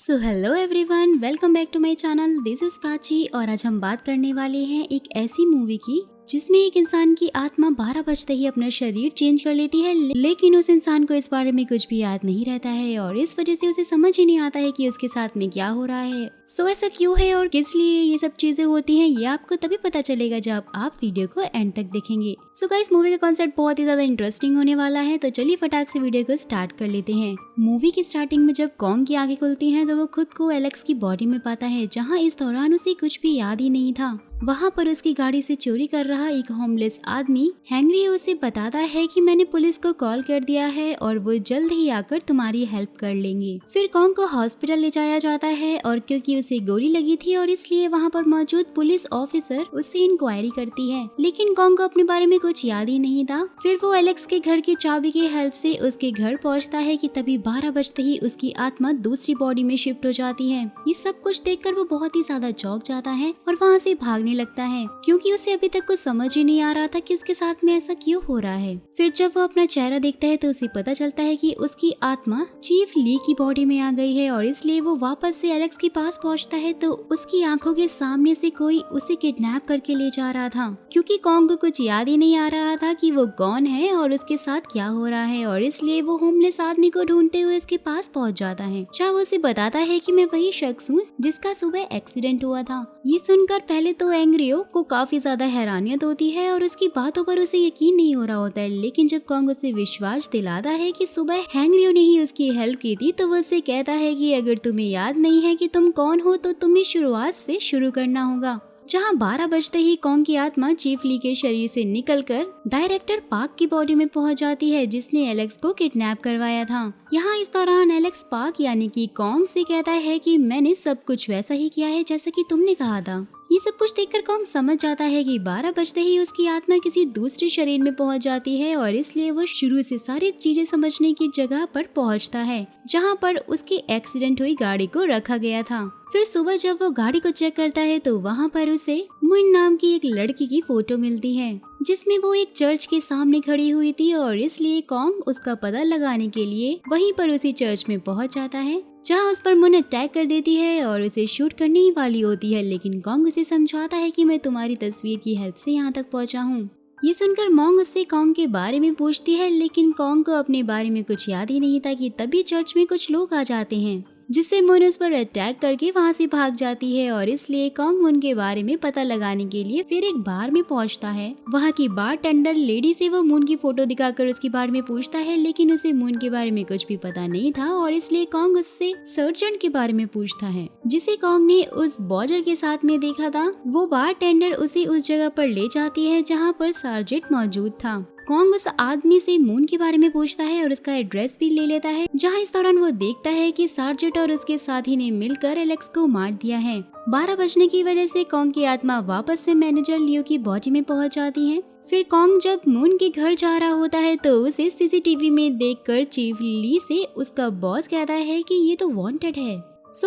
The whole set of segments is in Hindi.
Hello everyone, welcome back to my channel. This is Prachi और आज हम बात करने वाले हैं एक ऐसी मूवी की जिसमें एक इंसान की आत्मा 12 बजते ही अपना शरीर चेंज कर लेती है, लेकिन उस इंसान को इस बारे में कुछ भी याद नहीं रहता है और इस वजह से उसे समझ ही नहीं आता है कि उसके साथ में क्या हो रहा है। ऐसा क्यों है और किस लिए ये सब चीजें होती हैं, ये आपको तभी पता चलेगा जब आप वीडियो को एंड तक देखेंगे। गाइस, मूवी का कॉन्सेप्ट बहुत ही ज्यादा इंटरेस्टिंग होने वाला है, तो चलिए फटाक से वीडियो को स्टार्ट कर लेते हैं। मूवी की स्टार्टिंग में जब कॉन्ग की आंखें खुलती हैं तो वो खुद को एलेक्स की बॉडी में पाता है, जहाँ इस दौरान उसे कुछ भी याद ही नहीं था। वहाँ पर उसकी गाड़ी से चोरी कर रहा एक होमलेस आदमी हैंगरी उसे बताता है कि मैंने पुलिस को कॉल कर दिया है और वो जल्द ही आकर तुम्हारी हेल्प कर लेंगे। फिर कॉन्ग को हॉस्पिटल ले जाया जाता है और क्योंकि उसे गोली लगी थी और इसलिए वहाँ पर मौजूद पुलिस ऑफिसर उससे इंक्वायरी करती है, लेकिन कॉन्ग को अपने बारे में कुछ याद ही नहीं था। फिर वो एलेक्स के घर की चाबी की हेल्प से उसके घर पहुँचता है कि तभी 12 बजते ही उसकी आत्मा दूसरी बॉडी में शिफ्ट हो जाती है। ये सब कुछ देखकर वो बहुत ही ज्यादा चौंक जाता है और वहाँ से भागने लगता है, क्योंकि उसे अभी तक कुछ समझ ही नहीं आ रहा था कि उसके साथ में ऐसा क्यों हो रहा है। फिर जब वो अपना चेहरा देखता है तो उसे पता चलता है कि उसकी आत्मा चीफ ली की बॉडी में आ गई है और इसलिए वो वापस से एलेक्स के पास पहुंचता है तो उसकी आंखों के सामने से कोई उसे किडनैप करके ले जा रहा था, क्योंकि कॉन्ग को कुछ याद ही नहीं आ रहा था कि वो कौन है और उसके साथ क्या हो रहा है, और इसलिए वो होमलेस आदमी को ढूंढते हुए उसके पास पहुंच जाता है, जहाँ वो उसे बताता है कि मैं वही शख्स हूँ जिसका सुबह एक्सीडेंट हुआ था। ये सुनकर पहले तो एंग्रियो को काफी ज्यादा हैरानियत होती है और उसकी बातों पर उसे यकीन नहीं हो रहा होता है, लेकिन जब कॉन्ग उसे विश्वास दिलाता है कि सुबह हैंग्रियो ने ही उसकी हेल्प की थी तो वो उसे कहता है कि अगर तुम्हें याद नहीं है कि तुम कौन हो तो तुम्हें शुरुआत से शुरू करना होगा। जहां 12 बजते ही कॉन्ग की आत्मा चीफ ली के शरीर से निकलकर डायरेक्टर पार्क की बॉडी में पहुंच जाती है, जिसने एलेक्स को किडनैप करवाया था। यहाँ इस दौरान एलेक्स पार्क यानी कि कॉन्ग से कहता है कि मैंने सब कुछ वैसा ही किया है जैसा कि तुमने कहा था। ये सब कुछ देखकर कॉन्ग समझ जाता है कि 12 बजते ही उसकी आत्मा किसी दूसरे शरीर में पहुंच जाती है और इसलिए वो शुरू से सारी चीजें समझने की जगह पर पहुंचता है, जहां पर उसकी एक्सीडेंट हुई गाड़ी को रखा गया था। फिर सुबह जब वो गाड़ी को चेक करता है तो वहाँ पर उसे मुन नाम की एक लड़की की फोटो मिलती है, जिसमें वो एक चर्च के सामने खड़ी हुई थी और इसलिए कॉन्ग उसका पता लगाने के लिए वहीं पर उसी चर्च में पहुंच जाता है, जहां उस पर मुन अटैक कर देती है और उसे शूट करने ही वाली होती है, लेकिन कॉन्ग उसे समझाता है कि मैं तुम्हारी तस्वीर की हेल्प से यहाँ तक पहुँचा हूँ। ये सुनकर मॉन्ग उससे कॉन्ग के बारे में पूछती है, लेकिन कॉन्ग को अपने बारे में कुछ याद ही नहीं था कि तभी चर्च में कुछ लोग आ जाते हैं, जिससे मुन उस पर अटैक करके वहां से भाग जाती है और इसलिए कॉन्ग मुन के बारे में पता लगाने के लिए फिर एक बार में पहुंचता है। वहां की बार टेंडर लेडी से वो मुन की फोटो दिखाकर उसके बारे में पूछता है, लेकिन उसे मुन के बारे में कुछ भी पता नहीं था और इसलिए कॉन्ग उससे सर्जन के बारे में पूछता है, जिसे कॉन्ग ने उस बॉर्डर के साथ में देखा था। वो बार टेंडर उसे उस जगह पर ले जाती है जहाँ पर सार्जेंट मौजूद था। कॉन्ग उस आदमी से मून के बारे में पूछता है और उसका एड्रेस भी ले लेता है, जहां इस दौरान वो देखता है कि सार्जेंट और उसके साथी ने मिलकर एलेक्स को मार दिया है। 12 बजने की वजह से कॉन्ग की आत्मा वापस से मैनेजर लियो की बॉडी में पहुंच जाती है। फिर कॉन्ग जब मून के घर जा रहा होता है तो उसे सीसीटीवी में देखकर चीफ ली से उसका बॉस कहता है कि ये तो वांटेड है,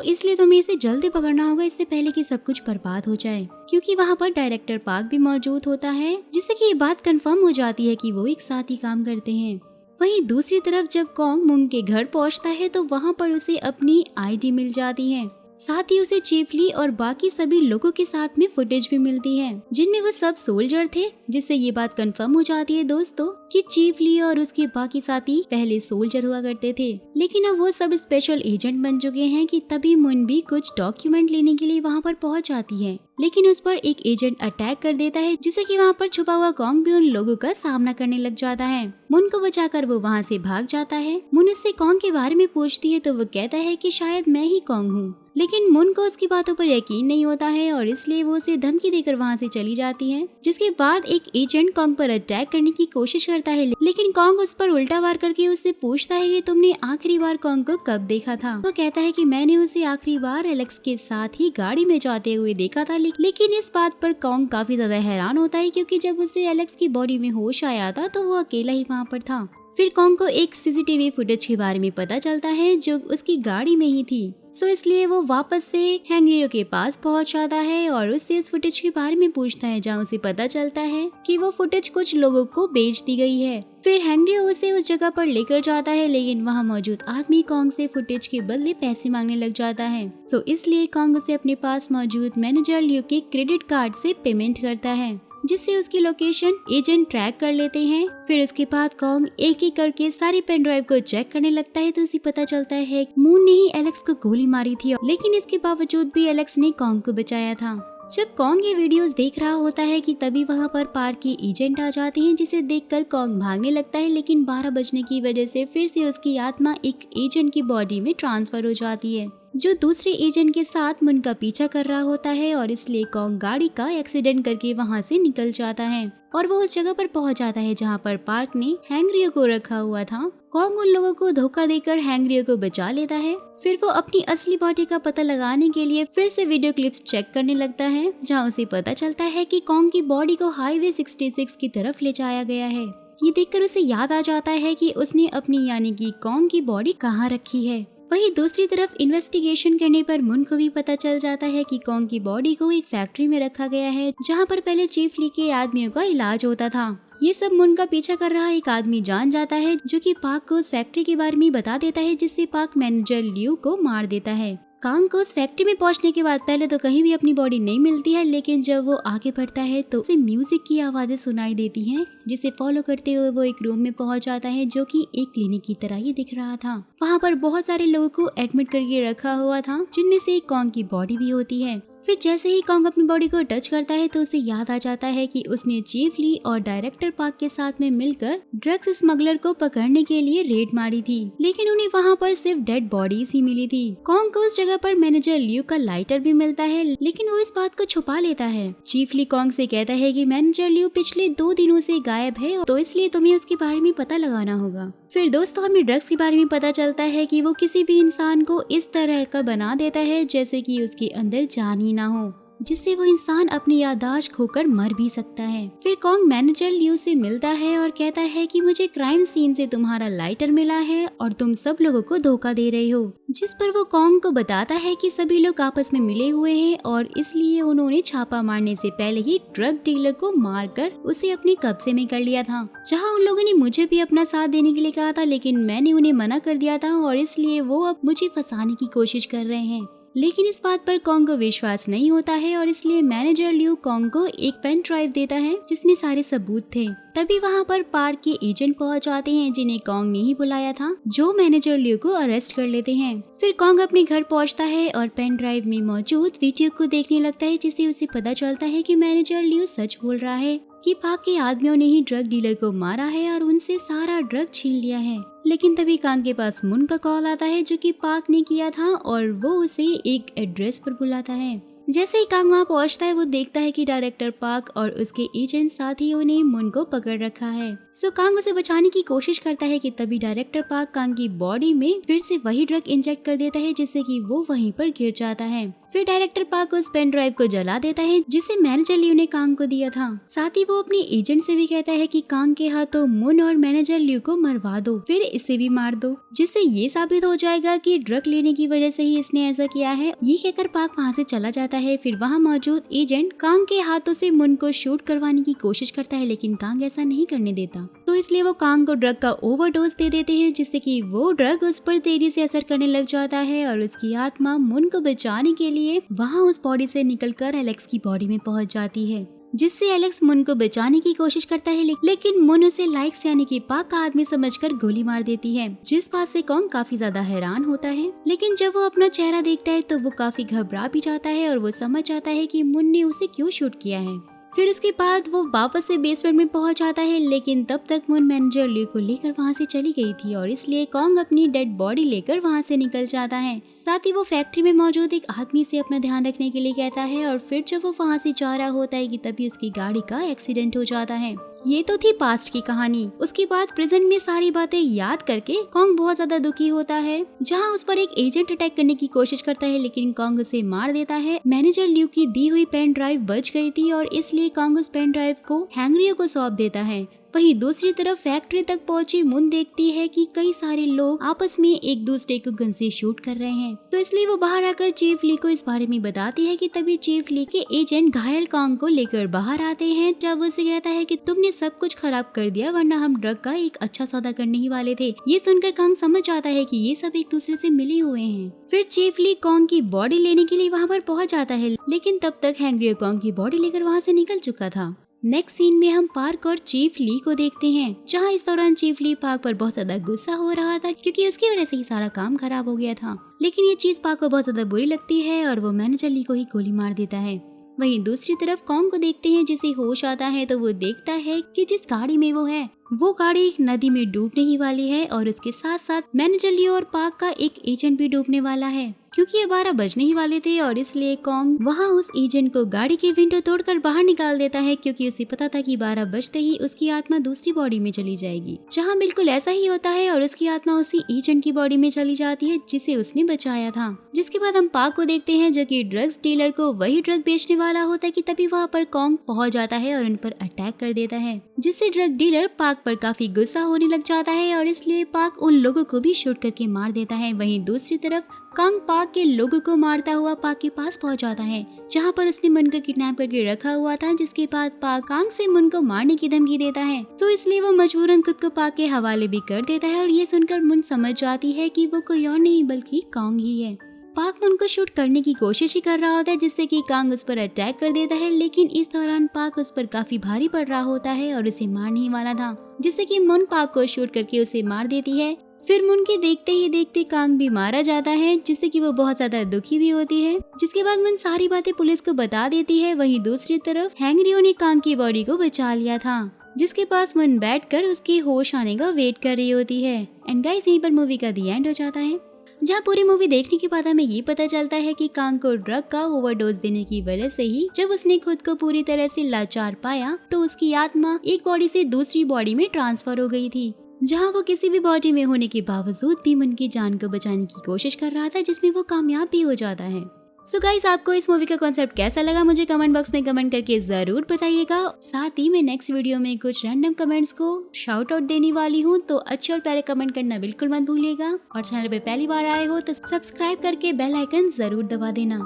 इसलिए तुम्हें इसे जल्दी पकड़ना होगा, इससे पहले कि सब कुछ बर्बाद हो जाए, क्योंकि वहाँ पर डायरेक्टर पार्क भी मौजूद होता है, जिससे कि ये बात कंफर्म हो जाती है कि वो एक साथ ही काम करते हैं। वहीं दूसरी तरफ जब कॉन्ग मून के घर पहुँचता है तो वहाँ पर उसे अपनी आईडी मिल जाती है, साथ ही उसे चीफ ली और बाकी सभी लोगों के साथ में फुटेज भी मिलती है, जिनमें वो सब सोल्जर थे, जिससे ये बात कंफर्म हो जाती है दोस्तों कि चीफ ली और उसके बाकी साथी पहले सोल्जर हुआ करते थे, लेकिन अब वो सब स्पेशल एजेंट बन चुके हैं। कि तभी मुन भी कुछ डॉक्यूमेंट लेने के लिए वहाँ पर पहुँच जाती है, लेकिन उस पर एक एजेंट अटैक कर देता है, जिससे कि वहाँ पर छुपा हुआ कॉन्ग भी उन लोगों का सामना करने लग जाता है। मुन को बचाकर वो वहाँ से भाग जाता है। मुन उससे कॉन्ग के बारे में पूछती है तो वो कहता है कि शायद मैं ही कॉन्ग हूँ, लेकिन मुन को उसकी बातों पर यकीन नहीं होता है और इसलिए वो उसे धमकी देकर वहाँ से चली जाती है। जिसके बाद एक एजेंट कॉन्ग पर अटैक करने की कोशिश करता है, लेकिन कॉन्ग उस पर उल्टा वार करके उससे पूछता है कि तुमने आखिरी बार कॉन्ग को कब देखा था। वो कहता है कि मैंने उसे आखिरी बार एलेक्स के साथ ही गाड़ी में जाते हुए देखा था, लेकिन इस बात पर कॉन्ग काफी ज्यादा हैरान होता है, क्योंकि जब उसे एलेक्स की बॉडी में होश आया था तो वो अकेला ही वहाँ पर था। फिर कॉन्ग को एक सीसीटीवी फुटेज के बारे में पता चलता है जो उसकी गाड़ी में ही थी। इसलिए वो वापस से हैंगरियो के पास पहुंच जाता है और उससे इस फुटेज के बारे में पूछता है, जहां उसे पता चलता है कि वो फुटेज कुछ लोगों को बेच दी गई है। फिर हैंगरियो उसे उस जगह पर लेकर जाता है, लेकिन वहां मौजूद आदमी कॉन्ग से फुटेज के बदले पैसे मांगने लग जाता है। इसलिए कॉन्ग उसे अपने पास मौजूद मैनेजर लियो के क्रेडिट कार्ड से पेमेंट करता है, जिससे उसकी लोकेशन एजेंट ट्रैक कर लेते हैं। फिर उसके बाद कॉन्ग एक एक करके सारी पेन ड्राइव को चेक करने लगता है, तो उसे पता चलता है मून ने ही एलेक्स को गोली मारी थी, लेकिन इसके बावजूद भी एलेक्स ने कॉन्ग को बचाया था। जब कॉन्ग ये वीडियोस देख रहा होता है कि तभी वहाँ पर पार्क के एजेंट आ जाते हैं, जिसे देखकर कॉन्ग भागने लगता है, लेकिन 12 बजने की वजह से फिर से उसकी आत्मा एक एजेंट की बॉडी में ट्रांसफर हो जाती है, जो दूसरे एजेंट के साथ मुन का पीछा कर रहा होता है। और इसलिए कॉन्ग गाड़ी का एक्सीडेंट करके वहाँ से निकल जाता है और वो उस जगह पर पहुँच जाता है जहाँ पर पार्क ने हैंगरियो को रखा हुआ था। कॉन्ग उन लोगों को धोखा देकर हैंगरियो को बचा लेता है। फिर वो अपनी असली बॉडी का पता लगाने के लिए फिर से वीडियो क्लिप्स चेक करने लगता है, जहाँ उसे पता चलता है कि कॉन्ग की बॉडी को हाईवे 66 की तरफ ले जाया गया है। ये देखकर उसे याद आ जाता है कि उसने अपनी यानी कि कॉन्ग की बॉडी कहाँ रखी है। वहीं दूसरी तरफ इन्वेस्टिगेशन करने पर मुन को भी पता चल जाता है कि कॉन्ग की बॉडी को एक फैक्ट्री में रखा गया है, जहां पर पहले चीफ ली के आदमियों का इलाज होता था। ये सब मुन का पीछा कर रहा एक आदमी जान जाता है, जो कि पार्क को उस फैक्ट्री के बारे में बता देता है, जिससे पार्क मैनेजर लियो को मार देता है। कॉन्ग को उस फैक्ट्री में पहुंचने के बाद पहले तो कहीं भी अपनी बॉडी नहीं मिलती है, लेकिन जब वो आगे बढ़ता है तो उसे म्यूजिक की आवाजें सुनाई देती हैं, जिसे फॉलो करते हुए वो एक रूम में पहुंच जाता है, जो कि एक क्लिनिक की तरह ही दिख रहा था। वहां पर बहुत सारे लोगों को एडमिट करके रखा हुआ था, जिनमें से एक कॉन्ग की बॉडी भी होती है। फिर जैसे ही कॉन्ग अपनी बॉडी को टच करता है तो उसे याद आ जाता है कि उसने चीफ ली और डायरेक्टर पार्क के साथ में मिलकर ड्रग्स स्मगलर को पकड़ने के लिए रेड मारी थी, लेकिन उन्हें वहाँ पर सिर्फ डेड बॉडीज ही मिली थी। कॉन्ग को उस जगह पर मैनेजर लियो का लाइटर भी मिलता है, लेकिन वो इस बात को छुपा लेता है। चीफ ली कॉन्ग से कहता है कि मैनेजर लियो पिछले 2 दिनों से गायब है, तो इसलिए तुम्हें उसके बारे में पता लगाना होगा। फिर दोस्तों हमें ड्रग्स के बारे में पता चलता है कि वो किसी भी इंसान को इस तरह का बना देता है जैसे कि उसके अंदर जान ही ना हो, जिससे वो इंसान अपनी याददाश्त खोकर मर भी सकता है। फिर कॉन्ग मैनेजर लियो से मिलता है और कहता है कि मुझे क्राइम सीन से तुम्हारा लाइटर मिला है और तुम सब लोगों को धोखा दे रहे हो, जिस पर वो कॉन्ग को बताता है कि सभी लोग आपस में मिले हुए हैं और इसलिए उन्होंने छापा मारने से पहले ही ड्रग डीलर को मारकर उसे अपने कब्जे में कर लिया था। जहाँ उन लोगों ने मुझे भी अपना साथ देने के लिए कहा था, लेकिन मैंने उन्हें मना कर दिया था और इसलिए वो अब मुझे फंसाने की कोशिश कर रहे हैं। लेकिन इस बात पर कॉन्ग को विश्वास नहीं होता है और इसलिए मैनेजर लियो कॉन्ग को एक पेन ड्राइव देता है जिसमें सारे सबूत थे। तभी वहाँ पर पार्क के एजेंट पहुँच जाते हैं, जिन्हें कॉन्ग ने ही बुलाया था, जो मैनेजर लियो को अरेस्ट कर लेते हैं। फिर कॉन्ग अपने घर पहुँचता है और पेन ड्राइव में मौजूद वीडियो को देखने लगता है, जिससे उसे पता चलता है कि मैनेजर लियो सच बोल रहा है कि पार्क के आदमियों ने ही ड्रग डीलर को मारा है और उनसे सारा ड्रग छीन लिया है। लेकिन तभी कॉन्ग के पास मुन का कॉल आता है, जो कि पार्क ने किया था और वो उसे एक एड्रेस पर बुलाता है। जैसे ही कॉन्ग वहाँ पहुँचता है वो देखता है कि डायरेक्टर पार्क और उसके एजेंट साथियों ने मुन को पकड़ रखा है। कॉन्ग उसे बचाने की कोशिश करता है कि तभी डायरेक्टर पार्क कॉन्ग की बॉडी में फिर से वही ड्रग इंजेक्ट कर देता है, जिससे कि वो वहीं पर गिर जाता है। फिर डायरेक्टर पार्क उस पेन ड्राइव को जला देता है, जिसे मैनेजर लियो ने कॉन्ग को दिया था। साथ ही वो अपने एजेंट से भी कहता है कि कॉन्ग के हाथों मुन और मैनेजर लियो को मरवा दो, फिर इसे भी मार दो, जिससे ये साबित हो जाएगा कि ड्रग लेने की वजह से ही इसने ऐसा किया है। ये कहकर पार्क वहाँ से चला जाता है। फिर वहाँ मौजूद एजेंट कॉन्ग के हाथों से मुन को शूट करवाने की कोशिश करता है, लेकिन कॉन्ग ऐसा नहीं करने देता, तो इसलिए वो कॉन्ग को ड्रग का ओवरडोज दे देते हैं, जिससे कि वो ड्रग उस पर तेजी से असर करने लग जाता है और उसकी आत्मा मुन को बचाने के लिए वहाँ उस बॉडी से निकलकर एलेक्स की बॉडी में पहुंच जाती है, जिससे एलेक्स मुन को बचाने की कोशिश करता है, लेकिन मुन उसे लाइक्स यानी कि पार्क का आदमी समझकर गोली मार देती है, जिस बात से कॉन्ग काफी ज्यादा हैरान होता है। लेकिन जब वो अपना चेहरा देखता है तो वो काफी घबरा भी जाता है और वो समझ जाता है कि मुन ने उसे क्यों शूट किया है। फिर उसके बाद वो वापस से बेसमेंट में पहुंच जाता है, लेकिन तब तक मुन मैनेजर लियो को लेकर वहां से चली गई थी और इसलिए कॉन्ग अपनी डेड बॉडी लेकर वहां से निकल जाता है। साथ ही वो फैक्ट्री में मौजूद एक आदमी से अपना ध्यान रखने के लिए कहता है और फिर जब वो वहाँ से जा रहा होता है कि तभी उसकी गाड़ी का एक्सीडेंट हो जाता है। ये तो थी पास्ट की कहानी। उसके बाद प्रेजेंट में सारी बातें याद करके कॉन्ग बहुत ज्यादा दुखी होता है, जहाँ उस पर एक एजेंट अटैक करने की कोशिश करता है, लेकिन कॉन्ग उसे मार देता है। मैनेजर लियो की दी हुई पेन ड्राइव बच गई थी और इसलिए कॉन्ग उस पेन ड्राइव को हैंगरियो को सौंप देता है, वहीं दूसरी तरफ फैक्ट्री तक पहुंची मुन देखती है कि कई सारे लोग आपस में एक दूसरे को गन से शूट कर रहे हैं, तो इसलिए वो बाहर आकर चीफ ली को इस बारे में बताती है कि तभी चीफ ली के एजेंट घायल कांग को लेकर बाहर आते हैं, जब उसे कहता है कि तुमने सब कुछ खराब कर दिया, वरना हम ड्रग का एक अच्छा सौदा करने ही वाले थे। ये सुनकर कांग समझ आता है कि ये सब एक दूसरे से मिले हुए हैं। फिर चीफ ली कांग की बॉडी लेने के लिए वहाँ पर पहुँच जाता है, लेकिन तब तक हैंग्री कांग की बॉडी लेकर वहाँ से निकल चुका था। नेक्स्ट सीन में हम पार्क और चीफ ली को देखते हैं, जहाँ इस दौरान चीफ ली पार्क पर बहुत ज्यादा गुस्सा हो रहा था क्योंकि उसकी वजह से ही सारा काम खराब हो गया था। लेकिन ये चीज पार्क को बहुत ज्यादा बुरी लगती है और वो मैनेजर ली को ही गोली मार देता है। वहीं दूसरी तरफ कॉन्ग को देखते हैं, जिसे होश आता है तो वो देखता है कि जिस गाड़ी में वो है वो गाड़ी एक नदी में डूबने ही वाली है और उसके साथ साथ मैनेजर ली और पार्क का एक एजेंट भी डूबने वाला है। क्योंकि ये 12 बजने ही वाले थे और इसलिए कॉन्ग वहाँ उस एजेंट को गाड़ी की विंडो तोड़कर बाहर निकाल देता है, क्योंकि उसे पता था कि 12 बजते ही उसकी आत्मा दूसरी बॉडी में चली जाएगी। जहाँ बिल्कुल ऐसा ही होता है और उसकी आत्मा उसी एजेंट की बॉडी में चली जाती है जिसे उसने बचाया था। जिसके बाद हम पार्क को देखते हैं, जो कि ड्रग्स डीलर को वही ड्रग बेचने वाला होता है कि तभी वहाँ पर कॉन्ग पहुँच जाता है और उन पर अटैक कर देता है, जिससे ड्रग डीलर पार्क पर काफी गुस्सा होने लग जाता है और इसलिए पार्क उन लोगों को भी शूट करके मार देता है। वहीं दूसरी तरफ कांग पार्क के लोगों को मारता हुआ पार्क के पास पहुंच जाता है, जहां पर उसने मुन को किडनैप करके रखा हुआ था। जिसके बाद पार्क कांग से मुन को मारने की धमकी देता है, तो इसलिए वो मजबूरन खुद को पार्क के हवाले भी कर देता है। और ये सुनकर मुन समझ जाती है कि वो कोई और नहीं बल्कि कांग ही है। पार्क मुन को शूट करने की कोशिश ही कर रहा होता है, जिससे कि कांग उस पर अटैक कर देता है, लेकिन इस दौरान पार्क उस पर काफी भारी पड़ रहा होता है और उसे मारने ही वाला था, जिससे कि मुन पार्क को शूट करके उसे मार देती है। फिर मुन के देखते ही देखते कांग भी मारा जाता है, जिससे कि वो बहुत ज्यादा दुखी भी होती है। जिसके बाद मुन सारी बातें पुलिस को बता देती है। वहीं दूसरी तरफ हैंगरियो ने कांग की बॉडी को बचा लिया था, जिसके पास मुन बैठकर उसके होश आने का वेट कर रही होती है। एंड गाइस, यहीं पर मूवी का दी एंड हो जाता है, जहाँ पूरी मूवी देखने के बाद हमें ये पता चलता है कि कांग को ड्रग का ओवरडोज देने की वजह से ही जब उसने खुद को पूरी तरह से लाचार पाया तो उसकी आत्मा एक बॉडी से दूसरी बॉडी में ट्रांसफर हो गई थी, जहाँ वो किसी भी बॉडी में होने के बावजूद भी मुन की जान को बचाने की कोशिश कर रहा था, जिसमें वो कामयाब भी हो जाता है। सो गाइस, आपको इस मूवी का कॉन्सेप्ट कैसा लगा मुझे कमेंट बॉक्स में कमेंट करके जरूर बताइएगा। साथ ही मैं नेक्स्ट वीडियो में कुछ रैंडम कमेंट्स को शाउट आउट देने वाली हूँ, तो अच्छे और प्यारे कमेंट करना बिल्कुल मत भूलिएगा। और चैनल पे पहली बार आए हो तो सब्सक्राइब करके बेल आइकन जरूर दबा देना।